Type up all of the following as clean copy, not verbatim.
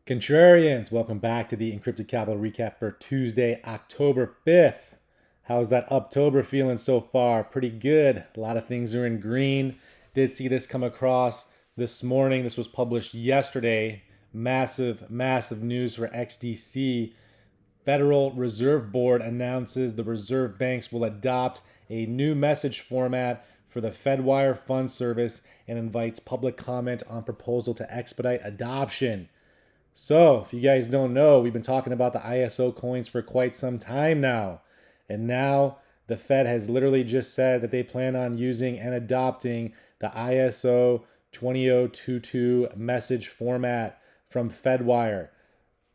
Contrarians, welcome back to the Encrypted Capital Recap for Tuesday, October 5th. How's that October feeling so far? Pretty good. A lot of things are in green. Did see this come across this morning. This was published yesterday. Massive, massive news for XDC. Federal Reserve Board announces the reserve banks will adopt a new message format for the FedWire Fund Service and invites public comment on proposal to expedite adoption. So, if you guys don't know, we've been talking about the ISO coins for quite some time now. And now the Fed has literally just said that they plan on using and adopting the ISO20022 message format from FedWire,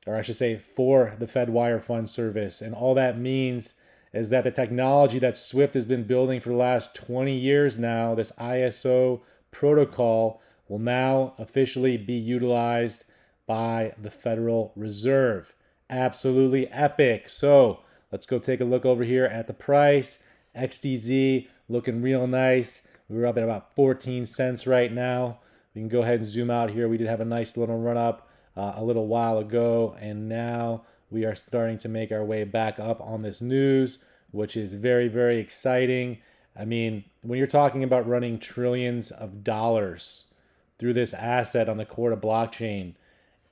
or I should say for the FedWire Fund Service. And all that means is that the technology that Swift has been building for the last 20 years now, this ISO protocol, will now officially be utilized by the Federal Reserve. Absolutely epic. So let's go take a look over here at the price. XDZ looking real nice. We're up at about 14 cents right now. We can go ahead and zoom out here. We did have a nice little run up a little while ago, and now we are starting to make our way back up on this news, which is very, very exciting. I mean, when you're talking about running trillions of dollars through this asset on the core of blockchain,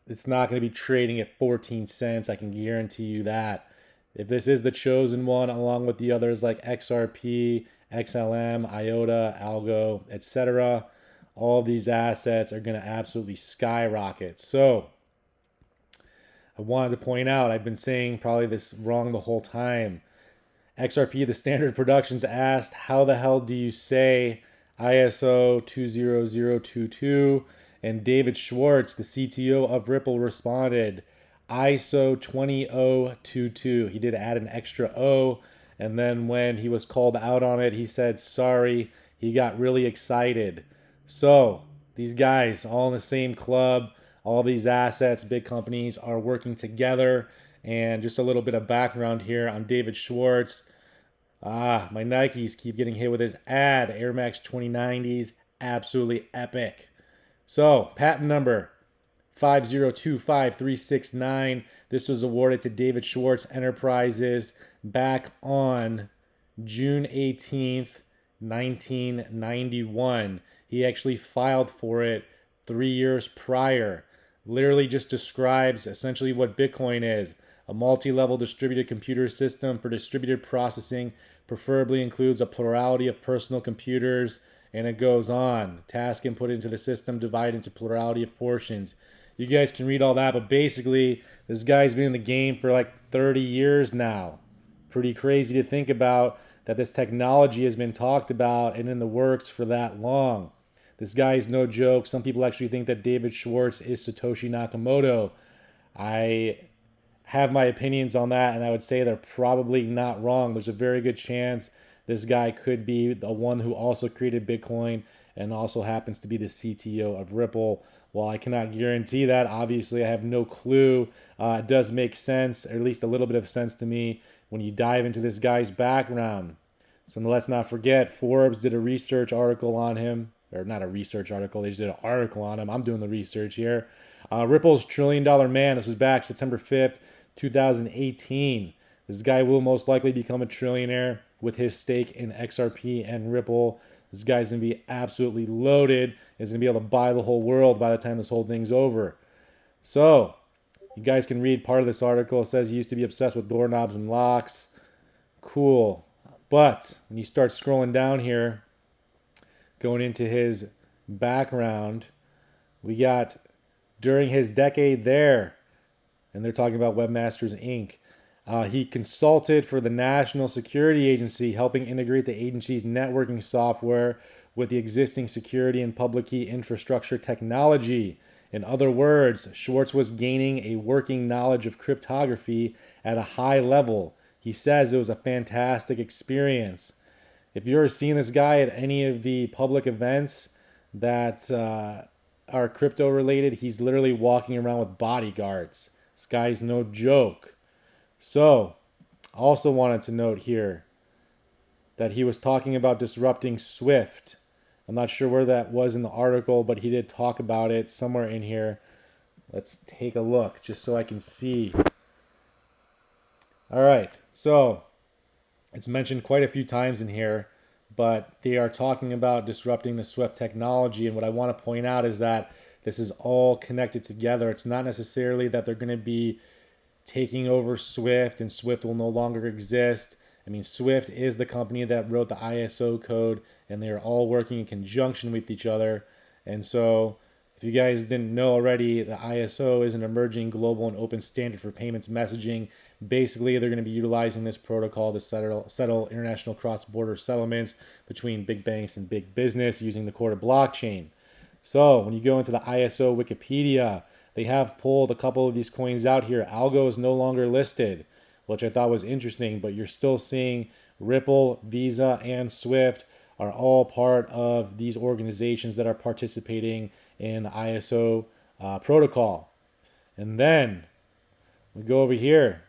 it's not going to be trading at 14 cents. I can guarantee you that. If this is the chosen one, along with the others like XRP, XLM, IOTA, Algo, etc., all of these assets are going to absolutely skyrocket. So I wanted to point out, I've been saying probably this wrong the whole time. XRP, the Standard Productions, asked, how the hell do you say ISO 20022? And David Schwartz, the CTO of Ripple, responded, ISO 20022. He did add an extra O, and then when he was called out on it, he said sorry. He got really excited. So these guys, all in the same club, all these assets, big companies, are working together. And just a little bit of background here on David Schwartz. My Nikes keep getting hit with his ad. Air Max 2090s, absolutely epic. So, patent number 5025369. This was awarded to David Schwartz Enterprises back on June 18th, 1991. He actually filed for it 3 years prior. Literally just describes essentially what Bitcoin is. A multi-level distributed computer system for distributed processing, preferably includes a plurality of personal computers. And it goes on. Task input into the system divided into plurality of portions. You guys can read all that, but basically, this guy's been in the game for like 30 years now. Pretty crazy to think about that this technology has been talked about and in the works for that long. This guy is no joke. Some people actually think that David Schwartz is Satoshi Nakamoto. I have my opinions on that, and I would say they're probably not wrong. There's a very good chance this guy could be the one who also created Bitcoin and also happens to be the CTO of Ripple. While I cannot guarantee that, obviously I have no clue. It does make sense, or at least a little bit of sense to me, when you dive into this guy's background. So let's not forget, Forbes did a research article on him, or not a research article, they just did an article on him. I'm doing the research here. Ripple's $1 trillion man. This was back September 5th, 2018. This guy will most likely become a trillionaire with his stake in XRP and Ripple. This guy's going to be absolutely loaded. He's going to be able to buy the whole world by the time this whole thing's over. So, you guys can read part of this article. It says he used to be obsessed with doorknobs and locks. Cool. But when you start scrolling down here, going into his background, we got during his decade there, and they're talking about Webmasters Inc., he consulted for the National Security Agency, helping integrate the agency's networking software with the existing security and public key infrastructure technology. In other words, Schwartz was gaining a working knowledge of cryptography at a high level. He says it was a fantastic experience. If you've ever seen this guy at any of the public events that are crypto related, he's literally walking around with bodyguards. This guy's no joke. So, I also wanted to note here that he was talking about disrupting Swift. I'm not sure where that was in the article, but he did talk about it somewhere in here. Let's take a look just so I can see. All right, so it's mentioned quite a few times in here, but they are talking about disrupting the Swift technology. And what I want to point out is that this is all connected together. It's not necessarily that they're going to be taking over Swift and Swift will no longer exist. I mean, Swift is the company that wrote the ISO code, and they are all working in conjunction with each other. And so, if you guys didn't know already, the ISO is an emerging global and open standard for payments messaging. Basically, they're going to be utilizing this protocol to settle international cross-border settlements between big banks and big business using the core blockchain. So, when you go into the ISO Wikipedia, they have pulled a couple of these coins out here. Algo is no longer listed, which I thought was interesting, but you're still seeing Ripple, Visa, and Swift are all part of these organizations that are participating in the ISO protocol. And then we go over here.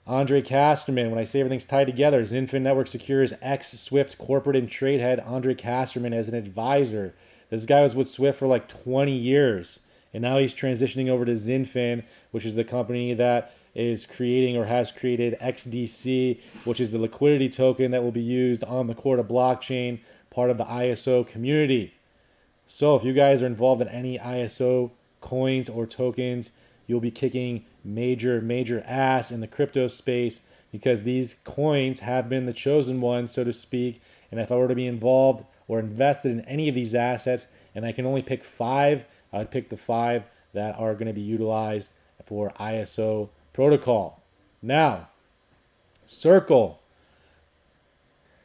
Andre Casterman, when I say everything's tied together, Zinfin Network secures ex-Swift corporate and trade head Andre Casterman as an advisor. This guy was with Swift for like 20 years, and now he's transitioning over to Zinfin, which is the company that is creating or has created XDC, which is the liquidity token that will be used on the Corda blockchain, part of the ISO community. So if you guys are involved in any ISO coins or tokens, you'll be kicking major ass in the crypto space, because these coins have been the chosen ones, so to speak. And if I were to be involved or invested in any of these assets, and I can only pick 5, I would pick the 5 that are going to be utilized for ISO protocol. Now, Circle.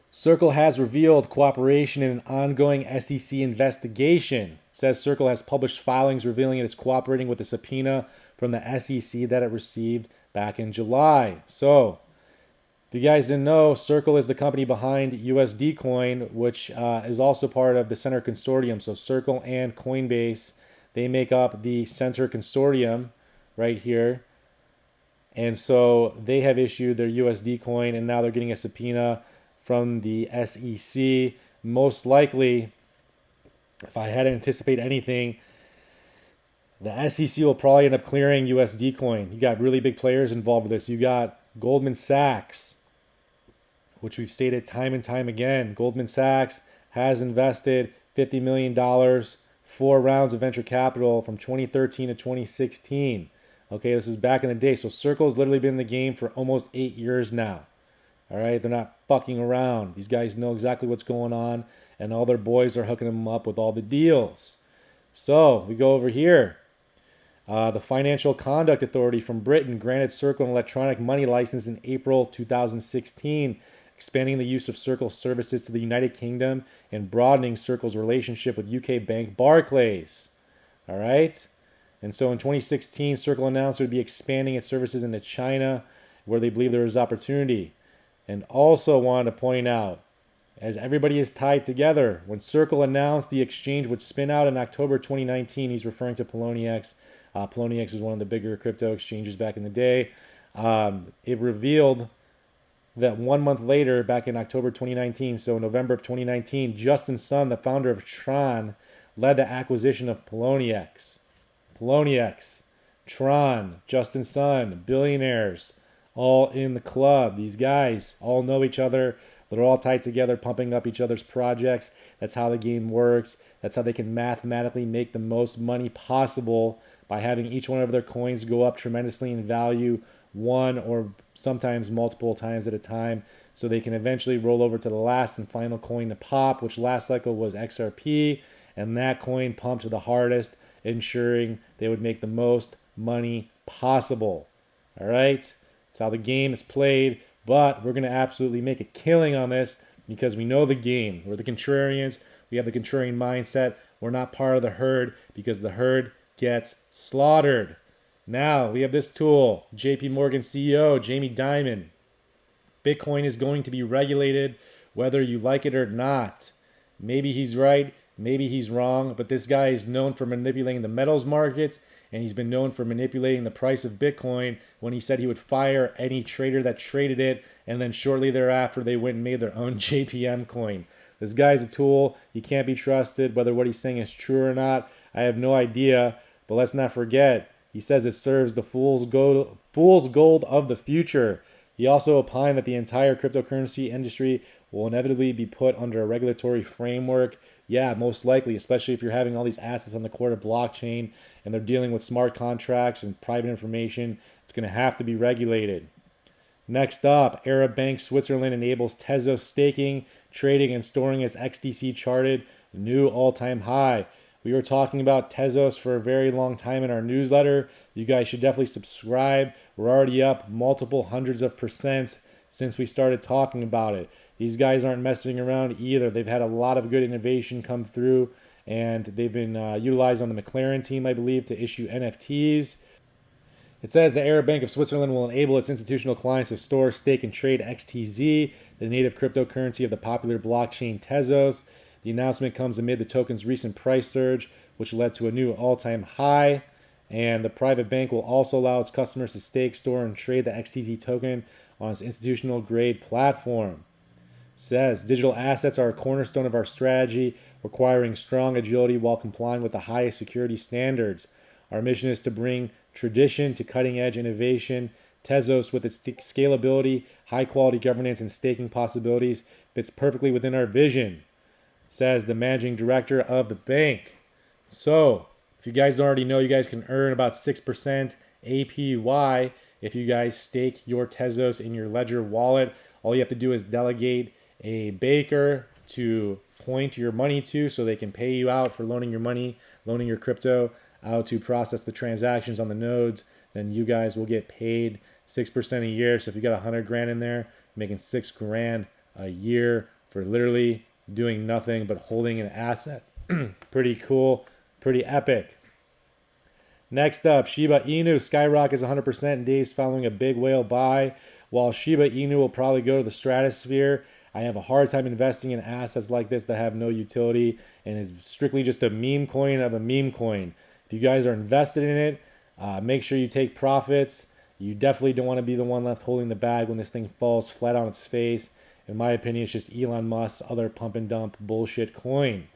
Circle has revealed cooperation in an ongoing SEC investigation. It says Circle has published filings revealing it is cooperating with a subpoena from the SEC that it received back in July. So, if you guys didn't know, Circle is the company behind USD Coin, which is also part of the Center Consortium. So Circle and Coinbase, they make up the Center Consortium right here. And so they have issued their USD Coin, and now they're getting a subpoena from the SEC. Most likely, if I had to anticipate anything, the SEC will probably end up clearing USD Coin. You got really big players involved with this. You got Goldman Sachs, which we've stated time and time again. Goldman Sachs has invested $50 million, 4 rounds of venture capital from 2013 to 2016. Okay, this is back in the day. So Circle's literally been in the game for almost 8 years now. All right, they're not fucking around. These guys know exactly what's going on, and all their boys are hooking them up with all the deals. So we go over here. The Financial Conduct Authority from Britain granted Circle an electronic money license in April 2016, expanding the use of Circle services to the United Kingdom and broadening Circle's relationship with UK bank Barclays. All right? And so in 2016, Circle announced it would be expanding its services into China, where they believe there is opportunity. And also wanted to point out, as everybody is tied together, when Circle announced the exchange would spin out in October 2019, he's referring to Poloniex. Poloniex is one of the bigger crypto exchanges back in the day. It revealed that 1 month later, back in October 2019, so November of 2019, Justin Sun, the founder of Tron, led the acquisition of Poloniex. Poloniex, Tron, Justin Sun, billionaires, all in the club. These guys all know each other. They're all tied together, pumping up each other's projects. That's how the game works. That's how they can mathematically make the most money possible by having each one of their coins go up tremendously in value, one or sometimes multiple times at a time, so they can eventually roll over to the last and final coin to pop, which last cycle was XRP, and that coin pumped the hardest, ensuring they would make the most money possible. All right? That's how the game is played, but we're going to absolutely make a killing on this because we know the game. We're the contrarians. We have the contrarian mindset. We're not part of the herd because the herd gets slaughtered. Now, we have this tool. JPMorgan CEO, Jamie Dimon. Bitcoin is going to be regulated whether you like it or not. Maybe he's right. Maybe he's wrong, but this guy is known for manipulating the metals markets, and he's been known for manipulating the price of Bitcoin when he said he would fire any trader that traded it, and then shortly thereafter they went and made their own JPM coin. This guy's a tool. He can't be trusted. Whether what he's saying is true or not, I have no idea, but let's not forget, He says it serves the fool's gold of the future. He also opined that the entire cryptocurrency industry will inevitably be put under a regulatory framework. Yeah, most likely, especially if you're having all these assets on the core of blockchain and they're dealing with smart contracts and private information. It's going to have to be regulated. Next up, Arab Bank Switzerland enables Tezos staking, trading, and storing as XDC charted new all-time high. We were talking about Tezos for a very long time in our newsletter. You guys should definitely subscribe. We're already up multiple hundreds of percents since we started talking about it. These guys aren't messing around either. They've had a lot of good innovation come through, and they've been utilized on the McLaren team, I believe, to issue NFTs. It says the Arab Bank of Switzerland will enable its institutional clients to store, stake, and trade XTZ, the native cryptocurrency of the popular blockchain Tezos. The announcement comes amid the token's recent price surge, which led to a new all-time high. And the private bank will also allow its customers to stake, store, and trade the XTZ token on its institutional-grade platform. It says digital assets are a cornerstone of our strategy, requiring strong agility while complying with the highest security standards. Our mission is to bring tradition to cutting-edge innovation. Tezos, with its scalability, high-quality governance, and staking possibilities, fits perfectly within our vision, says the managing director of the bank. So, if you guys already know, you guys can earn about 6% APY if you guys stake your Tezos in your Ledger wallet. All you have to do is delegate a baker to point your money to so they can pay you out for loaning your money, loaning your crypto out to process the transactions on the nodes. Then you guys will get paid 6% a year. So if you got 100 grand in there, making 6 grand a year for literally doing nothing but holding an asset. Pretty cool, pretty epic. Next up, Shiba Inu skyrockets 100% in days following a big whale buy. While Shiba Inu will probably go to the stratosphere, I have a hard time investing in assets like this that have no utility and is strictly just a meme coin of a meme coin. If you guys are invested in it, make sure you take profits. You definitely don't want to be the one left holding the bag when this thing falls flat on its face. In my opinion, it's just Elon Musk's other pump and dump bullshit coin.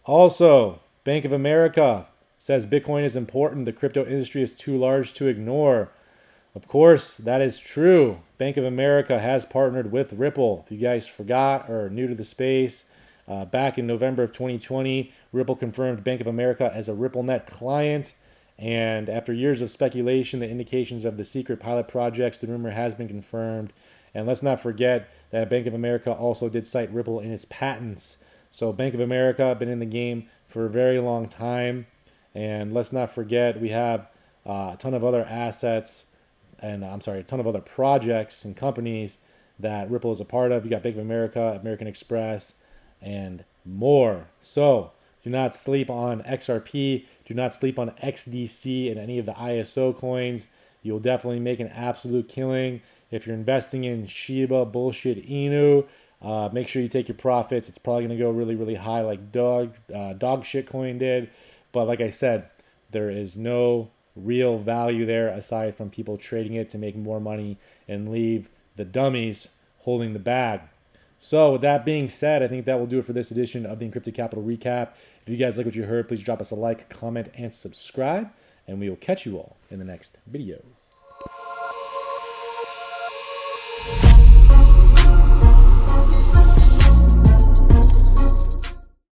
Also, Bank of America says Bitcoin is important. The crypto industry is too large to ignore. Of course, that is true. Bank of America has partnered with Ripple. If you guys forgot or are new to the space, back in November of 2020, Ripple confirmed Bank of America as a RippleNet client. And after years of speculation, the indications of the secret pilot projects, the rumor has been confirmed. And let's not forget that Bank of America also did cite Ripple in its patents. So Bank of America been in the game for a very long time. And let's not forget we have a ton of other assets and a ton of other projects and companies that Ripple is a part of. You got Bank of America, American Express, and more. So do not sleep on XRP. Do not sleep on XDC and any of the ISO coins. You'll definitely make an absolute killing. If you're investing in Shiba bullshit Inu, make sure you take your profits. It's probably going to go really, really high like dog shit coin did. But like I said, there is no real value there aside from people trading it to make more money and leave the dummies holding the bag. So with that being said, I think that will do it for this edition of the Encrypted Capital Recap. If you guys like what you heard, please drop us a like, comment, and subscribe. And we will catch you all in the next video.